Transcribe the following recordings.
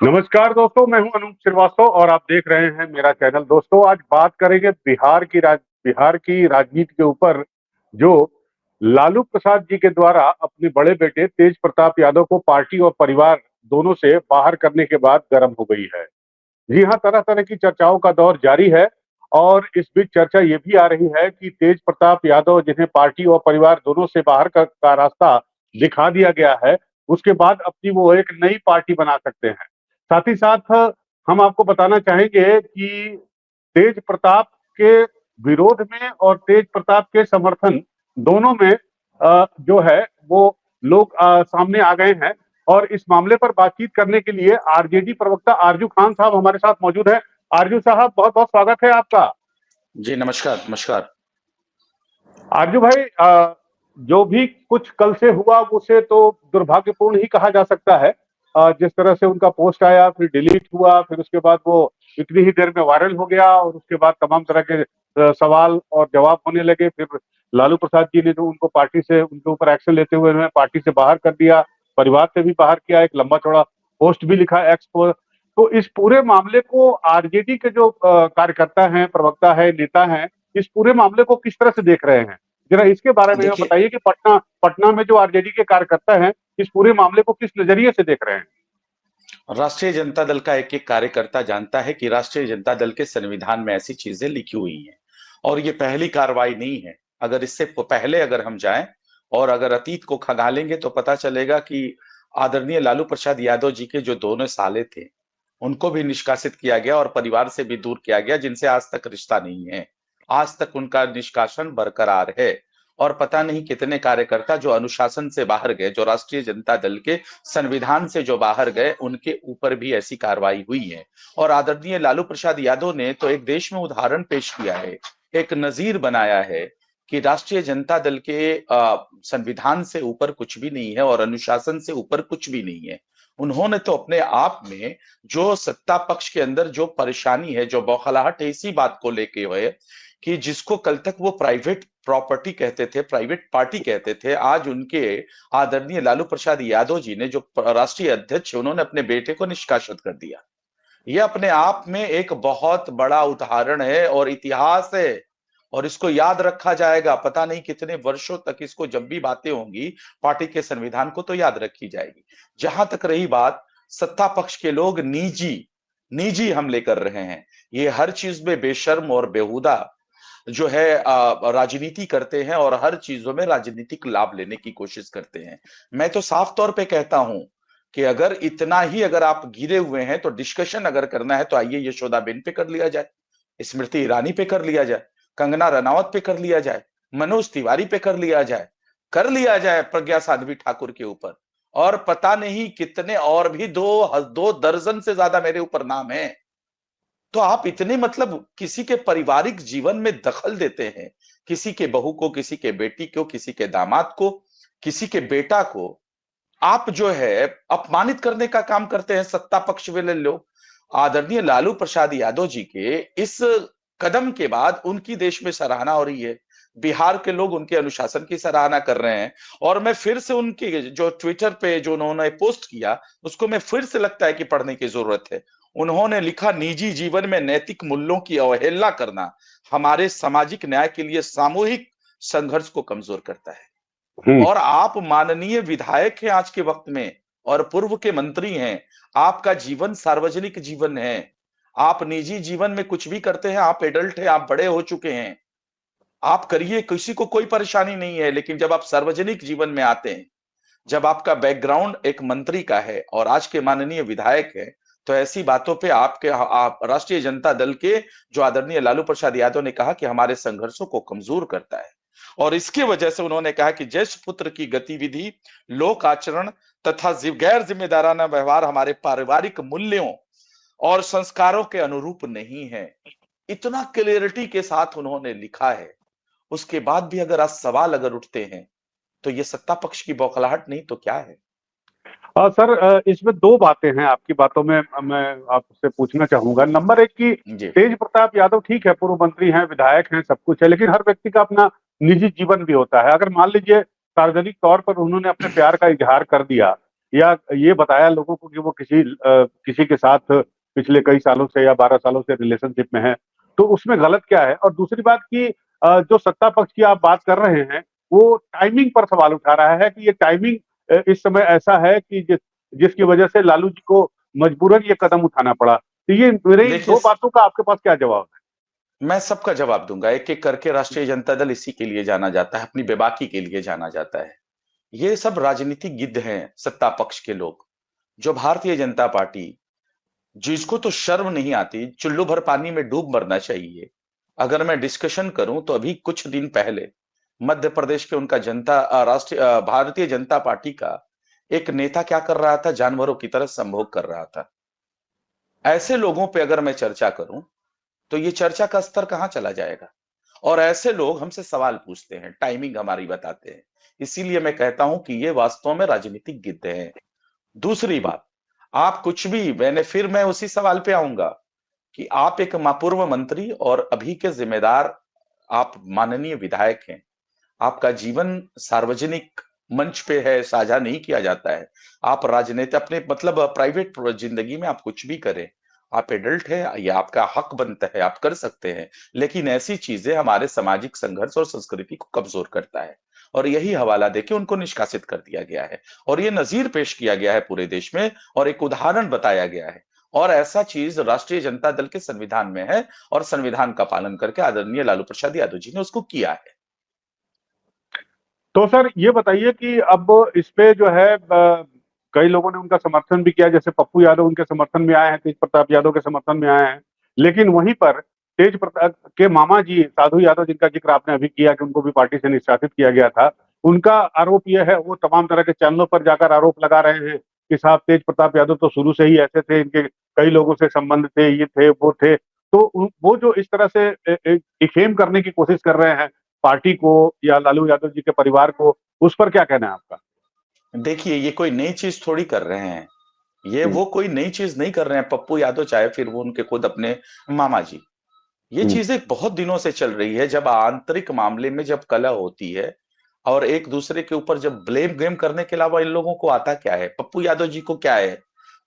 नमस्कार दोस्तों, मैं हूं अनूप श्रीवास्तव और आप देख रहे हैं मेरा चैनल। दोस्तों, आज बात करेंगे बिहार की राजनीति के ऊपर, जो लालू प्रसाद जी के द्वारा अपने बड़े बेटे तेज प्रताप यादव को पार्टी और परिवार दोनों से बाहर करने के बाद गर्म हो गई है। जी हाँ, तरह-तरह की चर्चाओं का दौर जारी है और इस बीच चर्चा ये भी आ रही है कि तेज प्रताप यादव, जिन्हें पार्टी और परिवार दोनों से बाहर का रास्ता दिखा दिया गया है, उसके बाद अपनी वो एक नई पार्टी बना सकते हैं। साथ ही साथ हम आपको बताना चाहेंगे कि तेज प्रताप के विरोध में और तेज प्रताप के समर्थन दोनों में जो है वो लोग सामने आ गए हैं और इस मामले पर बातचीत करने के लिए आरजेडी प्रवक्ता आरजू खान साहब हमारे साथ मौजूद हैं। आरजू साहब, बहुत-बहुत स्वागत है आपका। जी, नमस्कार, नमस्कार। आरजू भाई, जो भी कुछ कल से हुआ उसे तो दुर्भाग्यपूर्ण ही कहा जा सकता है। जिस तरह से उनका पोस्ट आया, फिर डिलीट हुआ, फिर उसके बाद वो इतनी ही देर में वायरल हो गया और उसके बाद तमाम तरह के सवाल और जवाब होने लगे। फिर लालू प्रसाद जी ने जो उनको पार्टी से उनके ऊपर एक्शन लेते हुए उन्हें पार्टी से बाहर कर दिया, परिवार से भी बाहर किया, एक लंबा-चौड़ा पोस्ट भी लिखा एक्स पर। तो इस पूरे मामले को आरजेडी के जो कार्यकर्ता हैं, प्रवक्ता हैं, नेता हैं, इस पूरे मामले को किस तरह से देख रहे हैं? जरा इसके बारे में देखिए, बताइए कि पटना पटना में जो आरजेडी के कार्यकर्ता हैं, इस पूरे मामले को किस नजरिए से देख रहे हैं? राष्ट्रीय जनता दल का एक-एक कार्यकर्ता जानता है कि राष्ट्रीय जनता दल के संविधान में ऐसी चीजें लिखी हुई हैं और ये पहली कार्रवाई नहीं है। अगर इससे पहले अगर हम जाएं और अगर अतीत को खंगालेंगे तो पता चलेगा कि आदरणीय लालू प्रसाद यादव जी के जो दोनों साले थे, उनको भी निष्कासित किया गया और परिवार से भी दूर किया गया, जिनसे आज तक रिश्ता नहीं है। आज तक उनका निष्कासन बरकरार है और पता नहीं कितने कार्यकर्ता जो अनुशासन से बाहर गए, जो राष्ट्रीय जनता दल के संविधान से जो बाहर गए, उनके ऊपर भी ऐसी कार्रवाई हुई है। और आदरणीय लालू प्रसाद यादव ने तो एक देश में उदाहरण पेश किया है, एक नजीर बनाया है कि राष्ट्रीय जनता दल के संविधान से ऊपर कुछ भी नहीं है और अनुशासन से ऊपर कुछ भी नहीं है। उन्होंने तो अपने आप में जो सत्ता पक्ष के अंदर जो परेशानी है, जो बौखलाहट है, इसी बात को लेके हुए कि जिसको कल तक वो प्राइवेट प्रॉपर्टी कहते थे, प्राइवेट पार्टी कहते थे, आज उनके आदरणीय लालू प्रसाद यादव जी ने, जो राष्ट्रीय अध्यक्ष है, उन्होंने अपने बेटे को निष्कासित कर दिया। ये अपने आप में एक बहुत बड़ा उदाहरण है और इतिहास है और इसको याद रखा जाएगा। पता नहीं कितने वर्षों तक इसको, जब भी बातें होंगी पार्टी के संविधान को, तो याद रखी जाएगी। जहां तक रही बात, सत्ता पक्ष के लोग निजी निजी हमले कर रहे हैं। ये हर चीज में बेशर्म और बेहुदा जो है राजनीति करते हैं और हर चीजों में राजनीतिक लाभ लेने की कोशिश करते हैं। मैं तो साफ तौर पे कहता हूं कि अगर इतना ही अगर आप गिरे हुए हैं तो डिस्कशन अगर करना है तो आइए यशोदाबेन पे कर लिया जाए, स्मृति ईरानी पे कर लिया जाए, कंगना रनावत पे कर लिया जाए, मनोज तिवारी पे कर लिया जाए प्रज्ञा साध्वी ठाकुर के ऊपर। और पता नहीं कितने और भी दो दर्जन से ज्यादा मेरे ऊपर नाम है। तो आप इतने, मतलब किसी के पारिवारिक जीवन में दखल देते हैं, किसी के बहू को, किसी के बेटी को, किसी के दामाद को, किसी के बेटा को आप जो है अपमानित करने का काम करते हैं सत्ता पक्ष वाले लोग। आदरणीय लालू प्रसाद यादव जी के इस कदम के बाद उनकी देश में सराहना हो रही है। बिहार के लोग उनके अनुशासन की सराहना कर रहे हैं और मैं फिर से उनके जो ट्विटर पे जो उन्होंने पोस्ट किया, उसको मैं फिर से लगता है कि पढ़ने की जरूरत है। उन्होंने लिखा, निजी जीवन में नैतिक मूल्यों की अवहेलना करना हमारे सामाजिक न्याय के लिए सामूहिक संघर्ष को कमजोर करता है। हुँ। और आप माननीय विधायक हैं आज के वक्त में और पूर्व के मंत्री हैं। आपका जीवन सार्वजनिक जीवन है। आप निजी जीवन में कुछ भी करते हैं, आप एडल्ट हैं, आप बड़े हो चुके हैं। आप करिए, किसी को कोई परेशानी नहीं है, लेकिन जब आप सार्वजनिक जीवन में आते हैं, जब आपका बैकग्राउंड एक मंत्री का है और आज के माननीय विधायक है, तो ऐसी बातों पे आपके आप राष्ट्रीय जनता दल के जो आदरणीय लालू प्रसाद यादव ने कहा कि हमारे संघर्षों को कमजोर करता है। और इसकी वजह से उन्होंने कहा कि ज्येष्ठ पुत्र की गतिविधि, लोक आचरण तथा गैर जिम्मेदाराना व्यवहार हमारे पारिवारिक मूल्यों और संस्कारों के अनुरूप नहीं है। इतना क्लियरिटी के साथ उन्होंने लिखा है। उसके बाद भी अगर आज सवाल अगर उठते हैं, तो ये सत्ता पक्ष की बौखलाहट नहीं तो क्या है? सर, इसमें 2 बातें हैं आपकी बातों में, मैं आपसे पूछना चाहूँगा। नंबर 1 कि जी। तेज प्रताप यादव ठीक है, पूर्व मंत्री हैं, विधायक हैं, सब कुछ है, लेकिन हर व्यक्ति का अपना निजी जीवन भी होता है। अगर मान लीजिए सार्वजनिक तौर पर उन्होंने अपने प्यार का इज़हार कर दिया, या ये बताया लोगों को कि वो किसी के साथ पिछले कई सालों से या 12 सालों से रिलेशनशिप में है, तो उसमें गलत क्या है? और दूसरी बात कि जो सत्ता पक्ष की आप बात कर रहे हैं, वो टाइमिंग पर सवाल उठा रहा है कि ये टाइमिंग इस समय ऐसा है कि जिसकी वजह से लालू जी को मजबूरन ये कदम उठाना पड़ा। तो ये मेरे इन देखिए, 2 बातों का आपके पास क्या जवाब है? मैं सबका जवाब दूंगा एक एक करके। राष्ट्रीय जनता दल इसी के लिए जाना जाता है, अपनी बेबाकी के लिए जाना जाता है। ये सब राजनीतिक गिद्ध हैं, सत्ता पक्ष के लोग, जो भारतीय जनता पार्टी, जिसको तो शर्म नहीं आती, चुल्लू भर पानी में डूब मरना चाहिए। अगर मैं डिस्कशन करूं तो अभी कुछ दिन पहले मध्य प्रदेश के उनका भारतीय जनता पार्टी का एक नेता क्या कर रहा था? जानवरों की तरह संभोग कर रहा था। ऐसे लोगों पे अगर मैं चर्चा करूं तो ये चर्चा का स्तर कहां चला जाएगा? और ऐसे लोग हमसे सवाल पूछते हैं, टाइमिंग हमारी बताते हैं। इसीलिए मैं कहता हूं कि ये वास्तव में राजनीतिक गिद्ध हैं। दूसरी बात, आप कुछ भी, मैं उसी सवाल पे आऊंगा कि आप एक पूर्व मंत्री और अभी के जिम्मेदार, आप माननीय विधायक हैं। आपका जीवन सार्वजनिक मंच पे है, साझा नहीं किया जाता है। आप राजनीति अपने मतलब प्राइवेट जिंदगी में आप कुछ भी करें, आप एडल्ट है, ये आपका हक बनता है, आप कर सकते हैं। लेकिन ऐसी चीजें हमारे सामाजिक संघर्ष और संस्कृति को कमजोर करता है, और यही हवाला देके उनको निष्कासित कर दिया गया है। और ये नजीर पेश किया गया है पूरे देश में, और एक उदाहरण बताया गया है। और ऐसा चीज राष्ट्रीय जनता दल के संविधान में है, और संविधान का पालन करके आदरणीय लालू प्रसाद यादव जी ने उसको किया है। तो सर ये बताइए कि अब इस पे जो है कई लोगों ने उनका समर्थन भी किया, जैसे पप्पू यादव उनके समर्थन में आए हैं, तेज प्रताप यादव के समर्थन में आए हैं। लेकिन वहीं पर तेज प्रताप के मामा जी साधु यादव, जिनका जिक्र आपने अभी किया कि उनको भी पार्टी से निष्कासित किया गया था, उनका आरोप यह है, वो तमाम तरह के चैनलों पर जाकर आरोप लगा रहे हैं कि साहब तेज प्रताप यादव तो शुरू से ही ऐसे थे, इनके कई लोगों से संबंध थे, ये थे वो थे। तो वो जो इस तरह से डिफेम करने की कोशिश कर रहे हैं पार्टी को या लालू यादव जी के परिवार को, उस पर क्या कहना है आपका? देखिए, ये कोई नई चीज थोड़ी कर रहे हैं। ये हम्म, वो कोई नई चीज नहीं कर रहे हैं, पप्पू यादव चाहे फिर वो उनके खुद अपने मामा जी। ये हम्म, चीजें बहुत दिनों से चल रही है। जब आंतरिक मामले में जब कलह होती है और एक दूसरे के ऊपर जब ब्लेम गेम करने के अलावा इन लोगों को आता क्या है? पप्पू यादव जी को क्या है?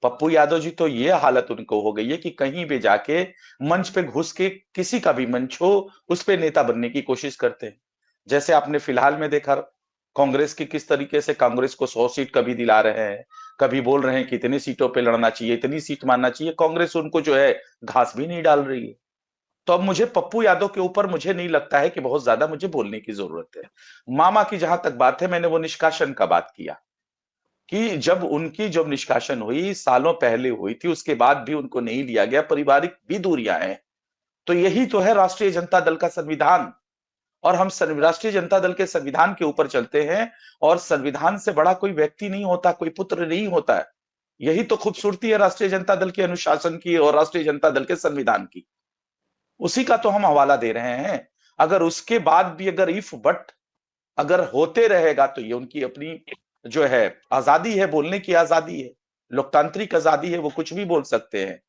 पप्पू यादव जी तो ये हालत उनको हो गई है कि कहीं भी जाके मंच पे घुस के, किसी का भी मंच हो, उस पे नेता बनने की कोशिश करते हैं। जैसे आपने फिलहाल में देखा कांग्रेस की किस तरीके से कांग्रेस को 100 सीट कभी दिला रहे हैं, कभी बोल रहे हैं कि इतनी सीटों पे लड़ना चाहिए, इतनी सीट मानना चाहिए। कांग्रेस उनको जो है घास भी नहीं डाल रही है। तो अब मुझे पप्पू यादव के ऊपर मुझे नहीं लगता है कि बहुत ज्यादा मुझे बोलने की जरूरत है। मामा की जहां तक बात है, मैंने वो निष्कासन का बात किया कि जब निष्कासन हुई, सालों पहले हुई थी, उसके बाद भी उनको नहीं लिया गया, पारिवारिक भी दूरियां हैं। तो यही तो है राष्ट्रीय जनता दल का संविधान। और हम राष्ट्रीय जनता दल के संविधान के ऊपर चलते हैं, और संविधान से बड़ा कोई व्यक्ति नहीं होता, कोई पुत्र नहीं होता है। यही तो खूबसूरती है राष्ट्रीय जनता दल के अनुशासन की और राष्ट्रीय जनता दल के संविधान की। उसी का तो हम हवाला दे रहे हैं। अगर उसके बाद भी अगर इफ बट अगर होते रहेगा, तो ये उनकी अपनी जो है आजादी है, बोलने की आजादी है, लोकतांत्रिक आजादी है, वो कुछ भी बोल सकते हैं।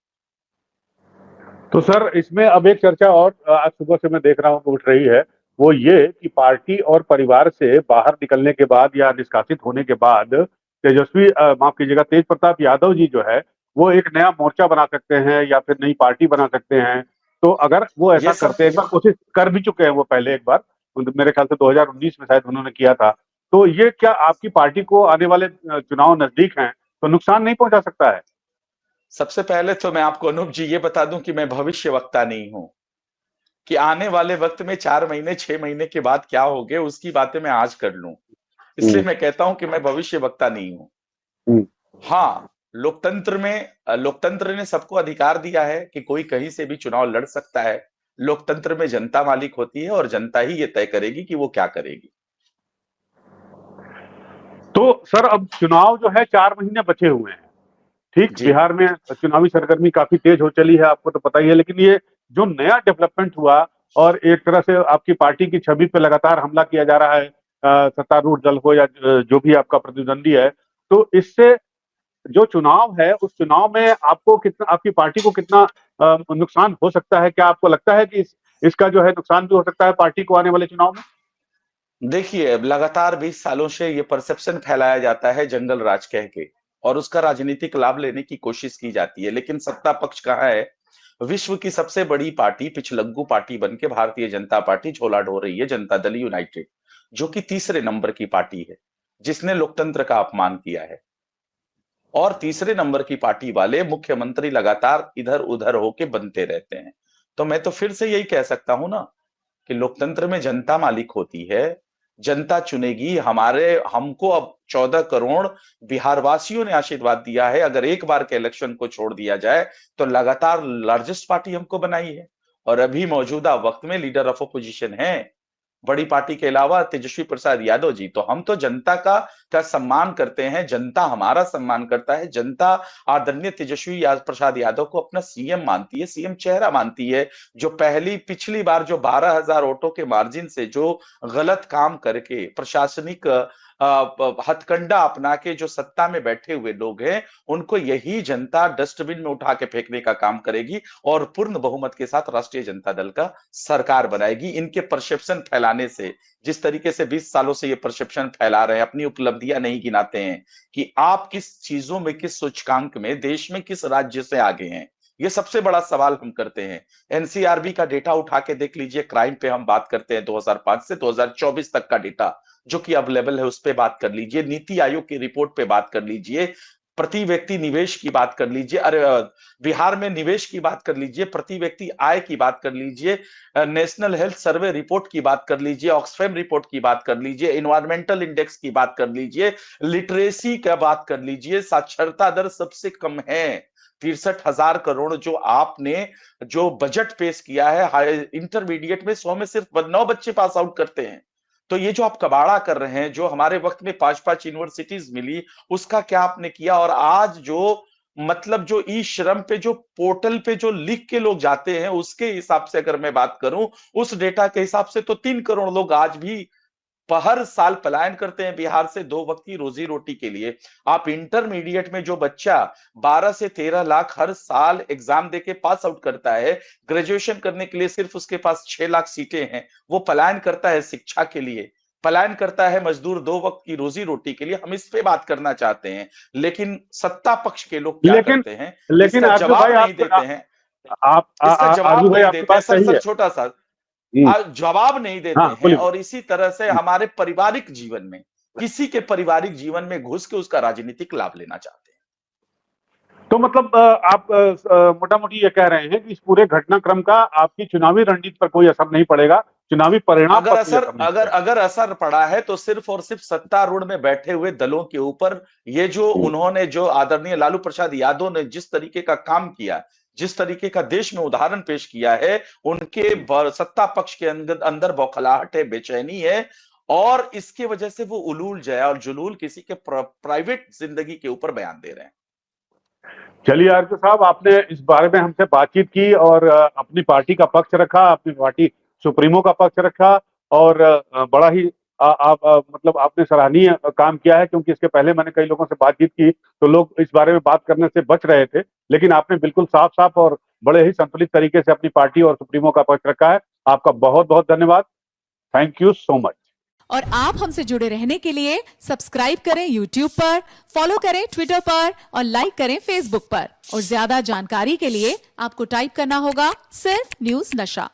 तो सर इसमें अब एक चर्चा और आज सुबह से मैं देख रहा हूं कि उठ रही है, वो ये कि पार्टी और परिवार से बाहर निकलने के बाद या निष्कासित होने के बाद माफ कीजिएगा, तेज प्रताप यादव जी जो है वो एक नया मोर्चा बना सकते हैं या फिर नई पार्टी बना सकते हैं। तो अगर वो ये ऐसा सब करते हैं, एक बार कोशिश कर भी चुके हैं वो पहले एक बार, मेरे ख्याल से 2019 में शायद उन्होंने किया था। तो ये क्या आपकी पार्टी को आने वाले चुनाव नजदीक हैं तो नुकसान नहीं पहुंचा सकता है? सबसे पहले तो मैं आपको अनूप जी ये बता दूं कि मैं भविष्य वक्ता नहीं हूं, कि आने वाले वक्त में 4 महीने 6 महीने के बाद क्या हो गए उसकी बातें मैं आज कर लूं। इसलिए हम्म, मैं कहता हूं कि मैं भविष्य वक्ता नहीं हूं। हम्म। हाँ, लोकतंत्र ने सबको अधिकार दिया है कि कोई कहीं से भी चुनाव लड़ सकता है। लोकतंत्र में जनता मालिक होती है, और जनता ही ये तय करेगी कि वो क्या करेगी। तो सर अब चुनाव जो है 4 महीने बचे हुए हैं। ठीक, जी। बिहार में चुनावी सरगर्मी काफी तेज हो चली है, आपको तो पता ही है। लेकिन ये जो नया डेवलपमेंट हुआ और एक तरह से आपकी पार्टी की छवि पे लगातार हमला किया जा रहा है, सत्तारूढ़ दल हो या जो भी आपका प्रतिद्वंदी है, तो इससे जो चुनाव है उस चुनाव में आपको कितना, आपकी पार्टी को कितना नुकसान हो सकता है? क्या आपको लगता है कि इसका जो है नुकसान भी हो सकता है पार्टी को आने वाले चुनाव में? देखिए, अब लगातार 20 सालों से ये परसेप्शन फैलाया जाता है जंगल राज कह के, और उसका राजनीतिक लाभ लेने की कोशिश की जाती है। लेकिन सत्ता पक्ष कहाँ है? विश्व की सबसे बड़ी पार्टी, पिछलग्गू पार्टी बन के भारतीय जनता पार्टी झोला ढो रही है, जनता दल यूनाइटेड, जो कि तीसरे नंबर की पार्टी है, जिसने लोकतंत्र का अपमान किया है। और तीसरे नंबर की पार्टी वाले मुख्यमंत्री लगातार इधर उधर होके बनते रहते हैं। तो मैं तो फिर से यही कह सकता हूं ना कि लोकतंत्र में जनता मालिक होती है, जनता चुनेगी। हमको अब 14 करोड़ बिहार वासियों ने आशीर्वाद दिया है। अगर एक बार के इलेक्शन को छोड़ दिया जाए तो लगातार लार्जेस्ट पार्टी हमको बनाई है, और अभी मौजूदा वक्त में लीडर ऑफ अपोजिशन है बड़ी पार्टी के अलावा तेजस्वी प्रसाद यादव जी। तो हम तो जनता का सम्मान करते हैं, जनता हमारा सम्मान करता है। जनता आदरणीय तेजस्वी प्रसाद यादव को अपना सीएम मानती है, सीएम चेहरा मानती है, जो पिछली बार जो 12,000 वोटों के मार्जिन से जो गलत काम करके प्रशासनिक हथकंडा अपना के जो सत्ता में बैठे हुए लोग हैं, उनको यही जनता डस्टबिन में उठा के फेंकने का काम करेगी और पूर्ण बहुमत के साथ राष्ट्रीय जनता दल का सरकार बनाएगी। इनके परसेप्शन फैलाने से, जिस तरीके से 20 सालों से ये परसेप्शन फैला रहे हैं, अपनी उपलब्धियां नहीं गिनाते हैं कि आप किस चीजों में, किस सूचकांक में, देश में किस राज्य से आगे हैं, ये सबसे बड़ा सवाल हम करते हैं। एनसीआरबी का डेटा उठा के देख लीजिए, क्राइम पे हम बात करते हैं 2005 से 2024 तक का डेटा जो कि अवेलेबल है, उस पे बात कर लीजिए। नीति आयोग की रिपोर्ट पे बात कर लीजिए। प्रति व्यक्ति निवेश की बात कर लीजिए। अरे बिहार में निवेश की बात कर लीजिए, प्रति व्यक्ति आय की बात कर लीजिए, नेशनल हेल्थ सर्वे रिपोर्ट की बात कर लीजिए, ऑक्सफैम रिपोर्ट की बात कर लीजिए, इन्वायरमेंटल इंडेक्स की बात कर लीजिए, लिटरेसी का बात कर लीजिए। साक्षरता दर सबसे कम है। 63,000 करोड़ जो आपने जो बजट पेश किया है, इंटरमीडिएट में 100 में सिर्फ 9 बच्चे पास आउट करते हैं। तो ये जो आप कबाड़ा कर रहे हैं, जो हमारे वक्त में 5-5 यूनिवर्सिटीज मिली, उसका क्या आपने किया? और आज जो मतलब जो ई श्रम पे जो पोर्टल पे जो लिख के लोग जाते हैं, उसके हिसाब से अगर मैं बात करूं, उस डेटा के हिसाब से तो 3 करोड़ लोग आज भी हर साल पलायन करते हैं बिहार से 2 वक्त की रोजी रोटी के लिए। आप इंटरमीडिएट में जो बच्चा 12 से 13 लाख हर साल एग्जाम देके पास आउट करता है, ग्रेजुएशन करने के लिए सिर्फ उसके पास 6 लाख सीटें हैं, वो पलायन करता है शिक्षा के लिए, पलायन करता है मजदूर 2 वक्त की रोजी रोटी के लिए। हम इस पे बात करना चाहते हैं, लेकिन सत्ता पक्ष के लोग क्या लेकिन करते हैं, लेकिन इसका आरजू भाई जवाब नहीं आप देते हैं। इसका आरजू जवाब भाई नहीं आपकी देते हैं। बात सर सही सर है। छोटा सा हम्म, जवाब नहीं देते हाँ हैं, बोलिए। और इसी तरह से हमारे पारिवारिक जीवन में, किसी के पारिवारिक जीवन में घुस के उसका राजनीतिक लाभ लेना चाहते हैं। तो मतलब आप मोटा मोटी ये कह रहे हैं कि इस पूरे घटनाक्रम का आपकी चुनावी रणनीति पर कोई असर नहीं पड़ेगा, चुनावी परिणाम पर कोई असर नहीं पड़ेगा। अगर असर पड़ा है तो सिर्फ और सिर्फ सत्तारूढ़ में बैठे हुए दलों के ऊपर। ये जो उन्होंने, जो आदरणीय लालू प्रसाद यादव ने जिस तरीके का काम किया, जिस तरीके का देश में उदाहरण पेश किया है, उनके सत्ता पक्ष के अंदर बौखलाहट है, बेचैनी है, और इसके वजह से वो उलूल जाए और जुलूल किसी के प्राइवेट जिंदगी के ऊपर बयान दे रहे हैं। चलिए आरके साहब, आपने इस बारे में हमसे बातचीत की और अपनी पार्टी का पक्ष रखा, अपनी पार्टी सुप्रीमो का पक्ष रखा, और बड़ा ही मतलब आपने सराहनीय काम किया है, क्योंकि इसके पहले मैंने कई लोगों से बातचीत की तो लोग इस बारे में बात करने से बच रहे थे, लेकिन आपने बिल्कुल साफ साफ और बड़े ही संतुलित तरीके से अपनी पार्टी और सुप्रीमो का पक्ष रखा है। आपका बहुत बहुत धन्यवाद। Thank you so much. और आप हमसे जुड़े रहने के लिए सब्सक्राइब करें YouTube पर, फॉलो करें Twitter पर और लाइक करें Facebook पर। और ज्यादा जानकारी के लिए आपको टाइप करना होगा सिर्फ न्यूज नशा।